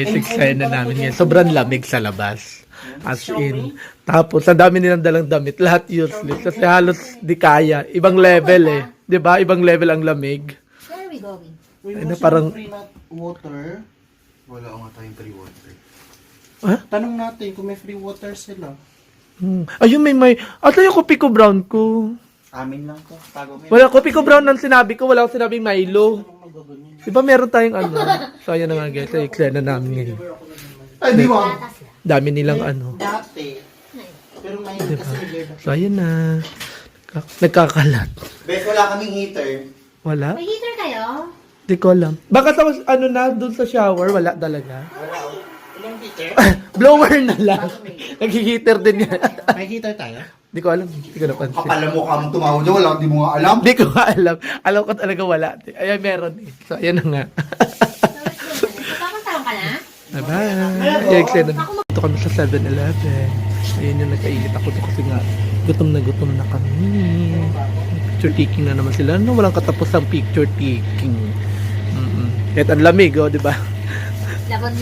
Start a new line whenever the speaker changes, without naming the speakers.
Basic scene na namin ngayon. Sobrang lamig sa labas. As in. Tapos, ang dami nilang dalang damit. Lahat useless. Kasi halos di kaya. Ibang level eh. 'Di ba? Ibang level ang lamig.
Where are we going?
Ay, na parang-
free na water. Wala nga tayong free water.
Ha?
Tanong natin kung may free water sila.
Ayun, may. Ata yung kopi ko brown ko.
Amin lang to. Tago mo.
Wala, kopi ko brown ang sinabi ko. Wala akong sinabing Milo. Diba meron tayong ano? So, ayan na nga guys. Ay, eksena namin ngayon.
Ay, di ba?
Tatas lang.
Dami nilang ano.
Dati. Pero ngayon kasi nag-level.
So, ayan na. Nagkakalat.
Bes, wala kaming heater.
Wala?
May heater kayo?
Di ko alam. Baka tapos ano na, dun sa shower, wala talaga.
Wala. Ilang heater?
Blower na lang. Nag-heater din yan.
May heater tayo?
Di ko alam. Di ko napansin.
Kapala mo ka mong tumawag dyan. Wala, di mo nga alam.
Di ko alam. Alam ko talaga wala. Ayan, meron eh. So, ayan na nga.
Papasama ka na?
Bye-bye. Yung eksena na. Ito kami sa 7-Eleven. Ayun yung nagkainit ako doon kasi nga gutom na kami. Picture taking na naman sila. No, walang katapos ang picture taking. Kahit ang lamig, oh, di ba?
Labon